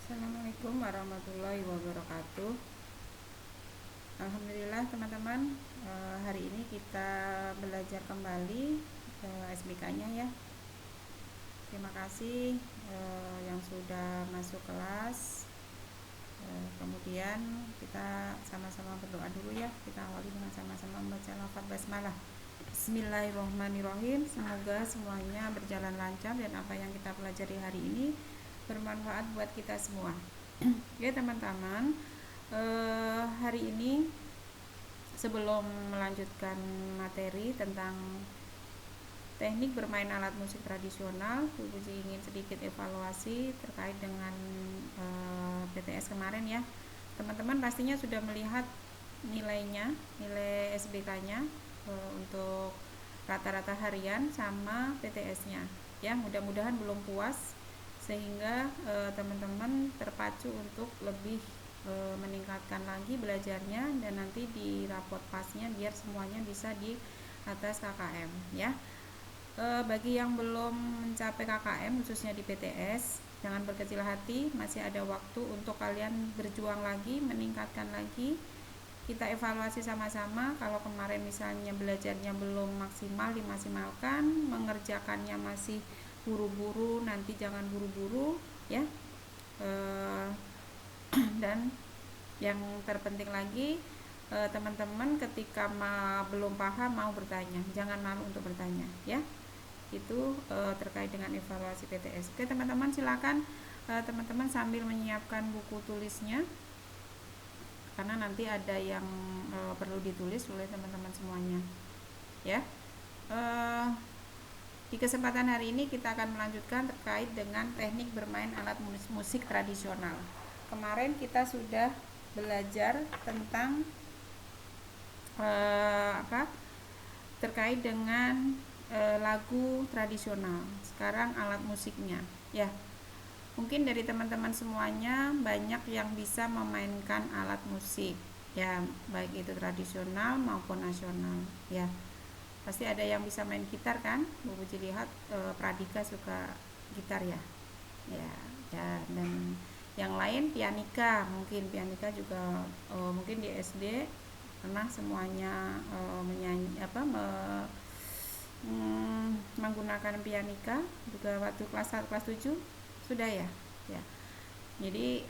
Assalamualaikum warahmatullahi wabarakatuh. Alhamdulillah teman-teman, hari ini kita belajar kembali SBK-nya ya. Terima kasih yang sudah masuk kelas. Kemudian kita sama-sama berdoa dulu ya. Kita awali dengan sama-sama membaca lafaz basmalah. Bismillahirrahmanirrahim. Semoga semuanya berjalan lancar dan apa yang kita pelajari hari ini bermanfaat buat kita semua. Ya teman-teman, hari ini sebelum melanjutkan materi tentang teknik bermain alat musik tradisional, Bu Puji ingin sedikit evaluasi terkait dengan PTS kemarin ya. Teman-teman pastinya sudah melihat nilainya, nilai SBK-nya untuk rata-rata harian sama PTS-nya. Ya, mudah-mudahan belum puas sehingga teman-teman terpacu untuk lebih meningkatkan lagi belajarnya dan nanti di raport pasnya biar semuanya bisa di atas KKM ya. Bagi yang belum mencapai KKM khususnya di PTS, jangan berkecil hati, masih ada waktu untuk kalian berjuang lagi, meningkatkan lagi. Kita evaluasi sama-sama. Kalau kemarin misalnya belajarnya belum maksimal, dimaksimalkan, mengerjakannya masih buru-buru, nanti jangan buru-buru ya. Dan yang terpenting lagi, teman-teman ketika belum paham mau bertanya, jangan malu untuk bertanya ya. Itu terkait dengan evaluasi PTS. Oke teman-teman, silakan teman-teman sambil menyiapkan buku tulisnya karena nanti ada yang perlu ditulis oleh teman-teman semuanya ya. Di kesempatan hari ini kita akan melanjutkan terkait dengan teknik bermain alat musik tradisional. Kemarin kita sudah belajar tentang terkait dengan lagu tradisional. Sekarang alat musiknya ya. Mungkin dari teman-teman semuanya banyak yang bisa memainkan alat musik ya, baik itu tradisional maupun nasional ya. Pasti ada yang bisa main gitar kan? Bu Puji lihat Pradika suka gitar ya. Ya, dan yang lain pianika, mungkin pianika juga mungkin di SD pernah semuanya menyanyi menggunakan pianika juga waktu kelas 1 kelas 7 sudah ya. Ya. Jadi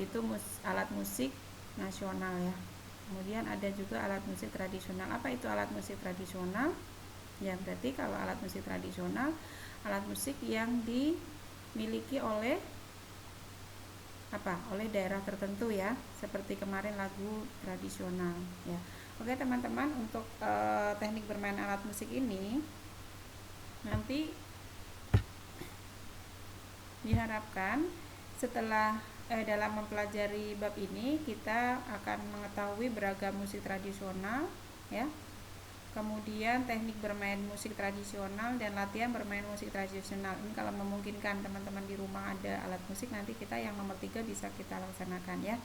itu alat musik nasional ya. Kemudian ada juga alat musik tradisional. Apa itu alat musik tradisional? Ya berarti kalau alat musik tradisional, alat musik yang dimiliki oleh oleh daerah tertentu ya, seperti kemarin lagu tradisional ya. Oke teman-teman, untuk teknik bermain alat musik ini nanti diharapkan setelah dalam mempelajari bab ini kita akan mengetahui beragam musik tradisional ya. Kemudian teknik bermain musik tradisional dan latihan bermain musik tradisional. Ini kalau memungkinkan teman-teman di rumah ada alat musik, nanti kita yang nomor 3 bisa kita laksanakan ya.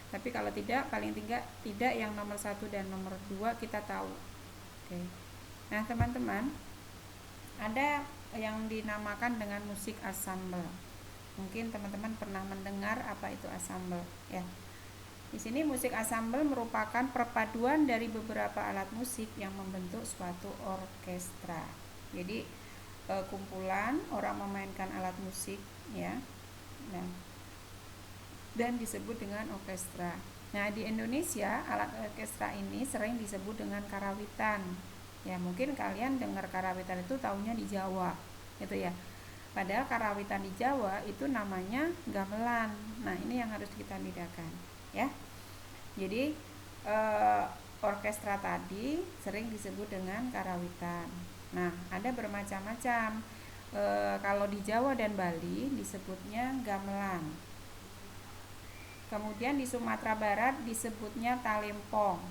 Tapi kalau tidak, paling tidak yang nomor 1 dan nomor 2 kita tahu. Oke. Nah teman-teman, ada yang dinamakan dengan musik ensemble. Mungkin teman-teman pernah mendengar apa itu ensemble ya. Di sini musik ensemble merupakan perpaduan dari beberapa alat musik yang membentuk suatu orkestra. Jadi kumpulan orang memainkan alat musik ya. Nah, dan disebut dengan orkestra. Nah, di Indonesia alat orkestra ini sering disebut dengan karawitan. Ya, mungkin kalian dengar karawitan itu taunya di Jawa, gitu ya. Padahal karawitan di Jawa itu namanya gamelan. Nah, ini yang harus kita bedakan, ya. Jadi orkestra tadi sering disebut dengan karawitan. Nah, ada bermacam-macam. Kalau di Jawa dan Bali disebutnya gamelan. Kemudian di Sumatera Barat disebutnya talempong.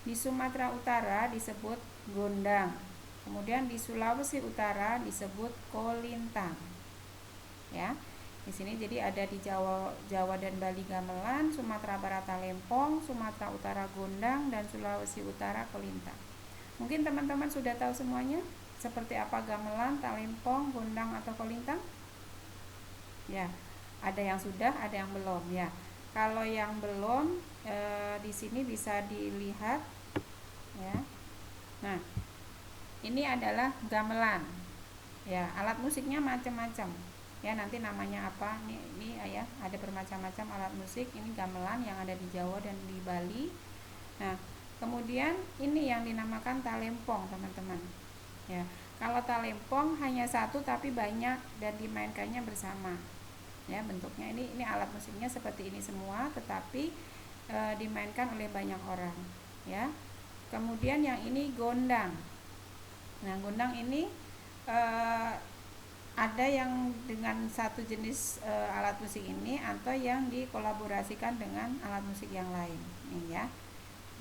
Di Sumatera Utara disebut gondang. Kemudian di Sulawesi Utara disebut kolintang. Ya. Di sini jadi ada di Jawa dan Bali gamelan, Sumatera Barat talempong, Sumatera Utara gondang, dan Sulawesi Utara kolintang. Mungkin teman-teman sudah tahu semuanya seperti apa gamelan, talempong, gondang atau kolintang? Ya. Ada yang sudah, ada yang belum ya. Kalau yang belum di sini bisa dilihat ya. Nah, ini adalah gamelan. Ya, alat musiknya macam-macam. Ya, nanti namanya apa? Ini ya, ada bermacam-macam alat musik. Ini gamelan yang ada di Jawa dan di Bali. Nah, kemudian ini yang dinamakan talempong, teman-teman. Ya, kalau talempong hanya satu tapi banyak dan dimainkannya bersama. Ya, bentuknya ini alat musiknya seperti ini semua, tetapi dimainkan oleh banyak orang. Ya. Kemudian yang ini gondang. Nah, gondang ini ada yang dengan satu jenis alat musik ini atau yang dikolaborasikan dengan alat musik yang lain, nih ya.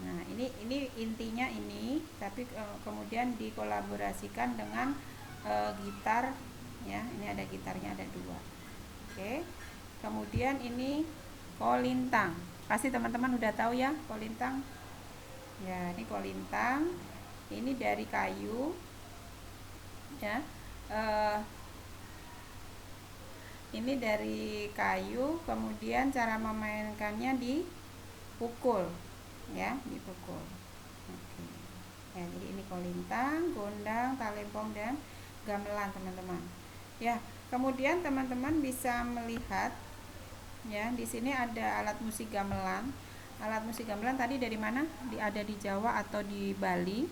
Nah, ini intinya ini, tapi kemudian dikolaborasikan dengan gitar, ya. Ini ada gitarnya, ada dua. Oke. Kemudian ini kolintang. Pasti teman-teman udah tahu ya kolintang. Ya, ini kolintang. Ini dari kayu, ya. Ini dari kayu, kemudian cara memainkannya dipukul, ya, dipukul. Oke. Ya, jadi ini kolintang, gondang, talempong dan gamelan, teman-teman. Ya, kemudian teman-teman bisa melihat ya, di sini ada alat musik gamelan. Alat musik gamelan tadi dari mana? Ada di Jawa atau di Bali.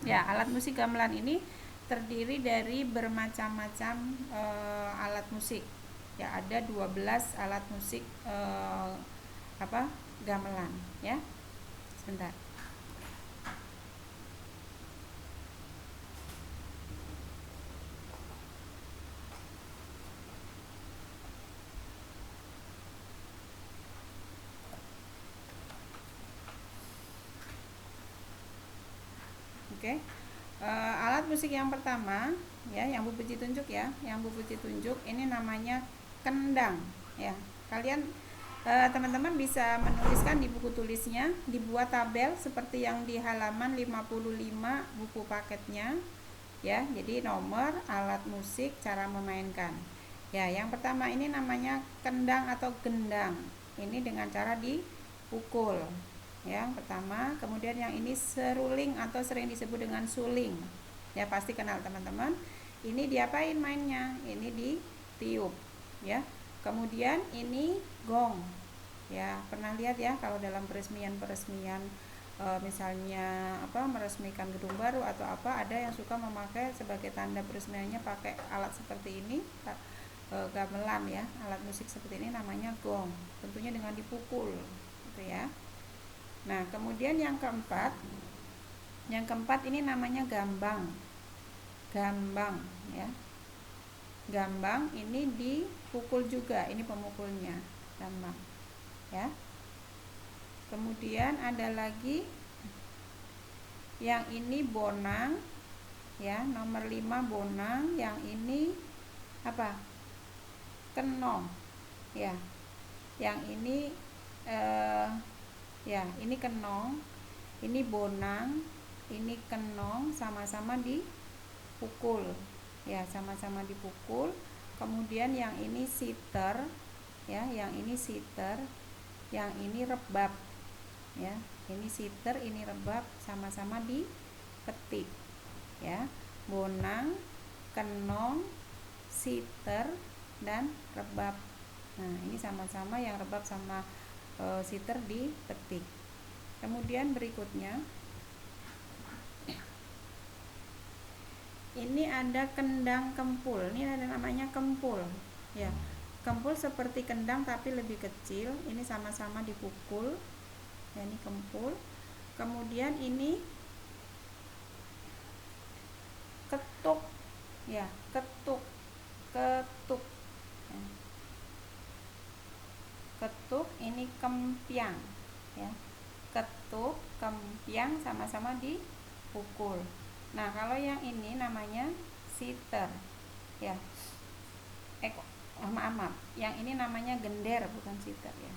Ya, alat musik gamelan ini terdiri dari bermacam-macam alat musik. Ya, ada 12 alat musik gamelan, ya. Sebentar. Oke. Alat musik yang pertama ya, yang Bu Puji tunjuk ya, ini namanya kendang ya. Kalian teman-teman bisa menuliskan di buku tulisnya, dibuat tabel seperti yang di halaman 55 buku paketnya ya. Jadi nomor, alat musik, cara memainkan. Ya, yang pertama ini namanya kendang atau gendang. Ini dengan cara dipukul. Yang pertama, kemudian yang ini seruling atau sering disebut dengan suling. Ya, pasti kenal teman-teman. Ini diapain mainnya? Ini ditiup, ya. Kemudian ini gong. Ya, pernah lihat ya kalau dalam peresmian misalnya meresmikan gedung baru atau apa, ada yang suka memakai sebagai tanda peresmiannya pakai alat seperti ini, gamelan ya. Alat musik seperti ini namanya gong. Tentunya dengan dipukul, gitu ya. Nah, kemudian yang keempat ini namanya gambang. Gambang ya. Gambang ini dipukul juga, ini pemukulnya, gambang. Ya. Kemudian ada lagi yang ini bonang ya, nomor 5 bonang, yang ini apa? Kenong. Ya. Yang ini ya, ini kenong, ini bonang, ini kenong, sama-sama dipukul. Ya, sama-sama dipukul. Kemudian yang ini siter, ya, yang ini siter, yang ini rebab. Ya, ini siter, ini rebab, sama-sama dipetik. Ya, bonang, kenong, siter, dan rebab. Nah, ini sama-sama, yang rebab sama siter dipetik. Kemudian berikutnya ini ada kendang kempul. Ini ada namanya kempul ya. Kempul seperti kendang tapi lebih kecil. Ini sama-sama dipukul ya, ini kempul. Kemudian ini ketuk ya, ketuk ya. Ketuk, ini kempiang ya. Ketuk, kempiang, sama-sama dipukul. Nah, kalau yang ini namanya siter ya. Maaf. Yang ini namanya gender, bukan siter ya.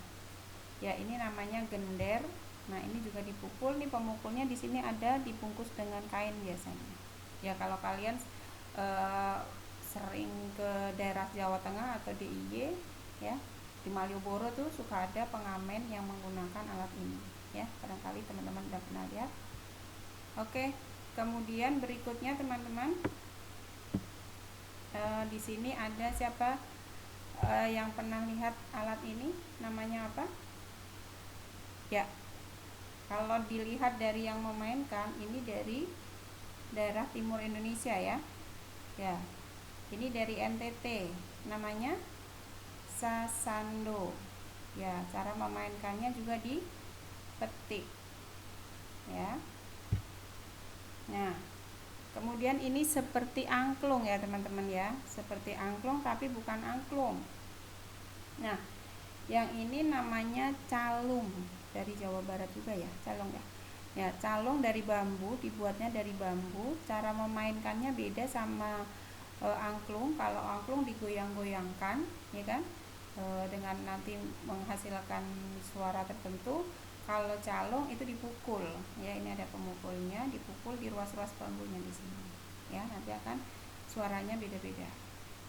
Ya, ini namanya gender. Nah, ini juga dipukul. Nih pemukulnya di sini ada dibungkus dengan kain biasanya. Ya, kalau kalian sering ke daerah Jawa Tengah atau DIY ya, di Malioboro tuh suka ada pengamen yang menggunakan alat ini ya, barangkali teman-teman udah pernah lihat. Oke, kemudian berikutnya teman-teman, di sini ada siapa yang pernah lihat alat ini, namanya apa ya? Kalau dilihat dari yang memainkan, ini dari daerah timur Indonesia ya. Ya, ini dari NTT, namanya sasando. Ya, cara memainkannya juga dipetik. Ya. Nah, kemudian ini seperti angklung ya teman-teman ya, seperti angklung tapi bukan angklung. Nah, yang ini namanya calung, dari Jawa Barat juga ya, calung ya. Ya, calung dari bambu, dibuatnya dari bambu. Cara memainkannya beda sama angklung. Kalau angklung digoyang-goyangkan, ya kan, dengan nanti menghasilkan suara tertentu. Kalau calung itu dipukul, ya ini ada pemukulnya, dipukul di ruas-ruas bambunya di sini, ya nanti akan suaranya beda-beda.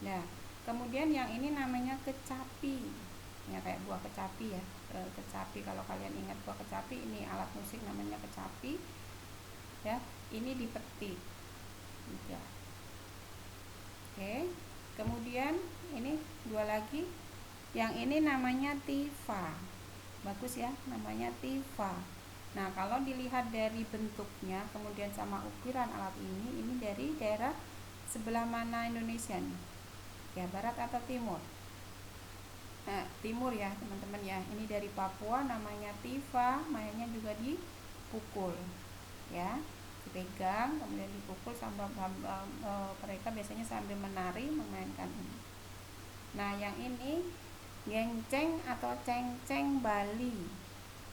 Nah, kemudian yang ini namanya kecapi, ya kayak buah kecapi ya, kecapi kalau kalian ingat buah kecapi, ini alat musik namanya kecapi, ya ini dipetik, juga. Oke, kemudian ini dua lagi, yang ini namanya tifa. Bagus ya, namanya tifa. Nah, kalau dilihat dari bentuknya kemudian sama ukuran alat ini dari daerah sebelah mana Indonesia nih? Ya, barat atau timur? Nah, timur ya teman-teman ya. Ini dari Papua, namanya tifa, mainnya juga dipukul. Ya, dipegang kemudian dipukul sambil mereka biasanya sambil menari memainkan ini. Nah, yang ini gengceng atau cengceng Bali.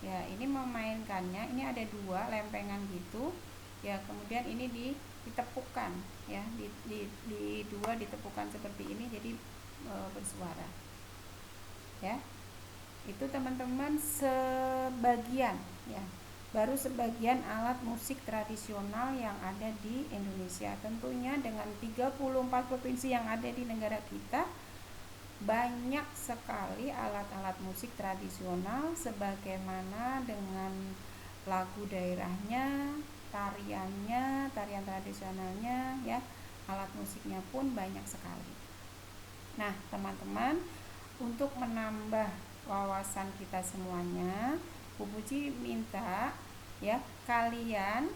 Ya, ini memainkannya, ini ada dua lempengan gitu. Ya, kemudian ini ditepukkan ya, di dua ditepukan seperti ini jadi bersuara. Ya. Itu teman-teman sebagian ya. Baru sebagian alat musik tradisional yang ada di Indonesia. Tentunya dengan 34 provinsi yang ada di negara kita, banyak sekali alat-alat musik tradisional sebagaimana dengan lagu daerahnya, tariannya, tarian tradisionalnya ya, alat musiknya pun banyak sekali. Nah, teman-teman, untuk menambah wawasan kita semuanya, Bu Puji minta ya kalian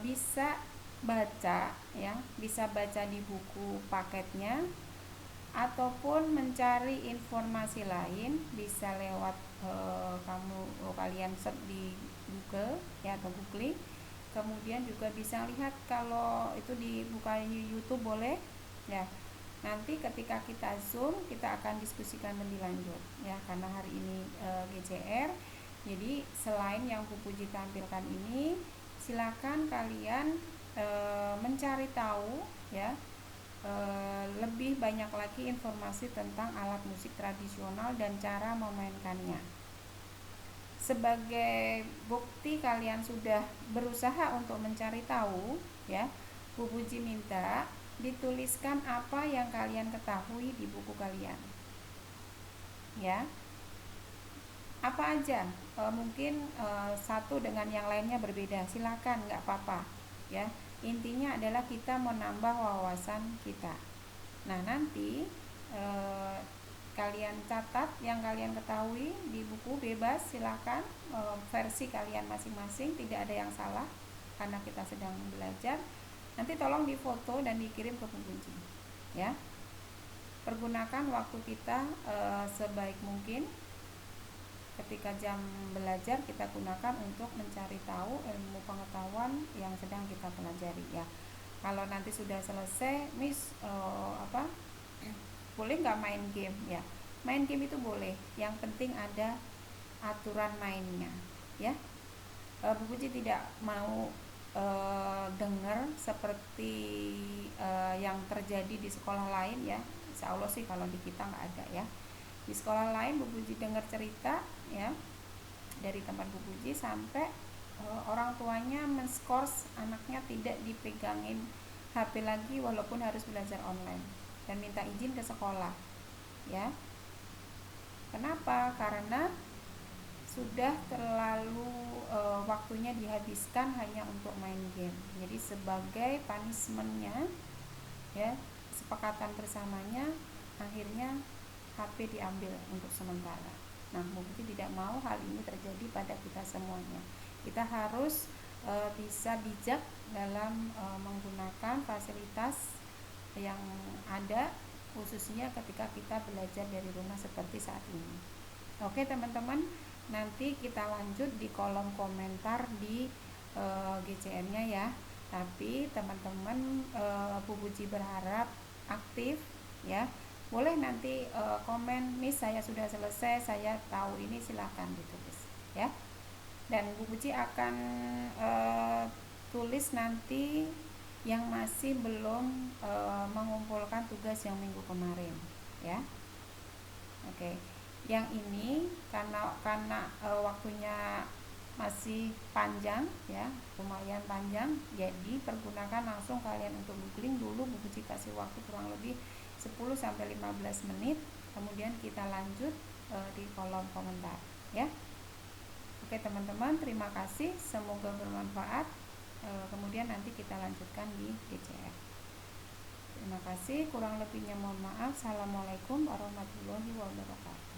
bisa baca ya, bisa baca di buku paketnya ataupun mencari informasi lain bisa lewat kalian search di Google ya, atau googling. Kemudian juga bisa lihat kalau itu dibuka YouTube boleh ya. Nanti ketika kita Zoom kita akan diskusikan lebih lanjut ya, karena hari ini GCR. Jadi selain yang Bu Puji tampilkan ini, silakan kalian mencari tahu ya, lebih banyak lagi informasi tentang alat musik tradisional dan cara memainkannya. Sebagai bukti kalian sudah berusaha untuk mencari tahu ya, Bu Puji minta dituliskan apa yang kalian ketahui di buku kalian ya, apa aja. Mungkin satu dengan yang lainnya berbeda, silakan, nggak apa-apa ya. Intinya adalah kita menambah wawasan kita. Nah, nanti kalian catat yang kalian ketahui di buku, bebas silakan, versi kalian masing-masing, tidak ada yang salah karena kita sedang belajar. Nanti tolong difoto dan dikirim ke Bu Puji ya. Pergunakan waktu kita sebaik mungkin. Ketika jam belajar kita gunakan untuk mencari tahu ilmu pengetahuan yang sedang kita pelajari ya. Kalau nanti sudah selesai, Miss boleh nggak main game ya? Main game itu boleh, yang penting ada aturan mainnya ya. Bu Puji tidak mau dengar seperti yang terjadi di sekolah lain ya. Insya Allah sih kalau di kita nggak ada ya. Di sekolah lain Bu Puji dengar cerita ya dari tempat Bu Puji sampai orang tuanya menskors anaknya tidak dipegangin HP lagi walaupun harus belajar online dan minta izin ke sekolah, ya. Kenapa? Karena sudah terlalu waktunya dihabiskan hanya untuk main game. Jadi sebagai punishmentnya, ya, kesepakatan bersamanya, akhirnya HP diambil untuk sementara. Nah, mungkin tidak mau hal ini terjadi pada kita semuanya. Kita harus bisa bijak dalam menggunakan fasilitas yang ada, khususnya ketika kita belajar dari rumah seperti saat ini. Oke teman-teman, nanti kita lanjut di kolom komentar di GCN-nya ya. Tapi teman-teman, Bu Puji berharap aktif ya. Boleh nanti komen, Miss saya sudah selesai, saya tahu ini, silahkan ditulis ya. Dan Bu Puji akan tulis nanti yang masih belum mengumpulkan tugas yang minggu kemarin ya. Oke. Yang ini karena waktunya masih panjang ya, lumayan panjang, jadi pergunakan langsung kalian untuk googling dulu. Bu Puji kasih waktu kurang lebih 10-15 menit, kemudian kita lanjut di kolom komentar ya. Oke teman-teman, terima kasih, semoga bermanfaat. Kemudian nanti kita lanjutkan di GCF. Terima kasih, kurang lebihnya mohon maaf. Assalamualaikum warahmatullahi wabarakatuh.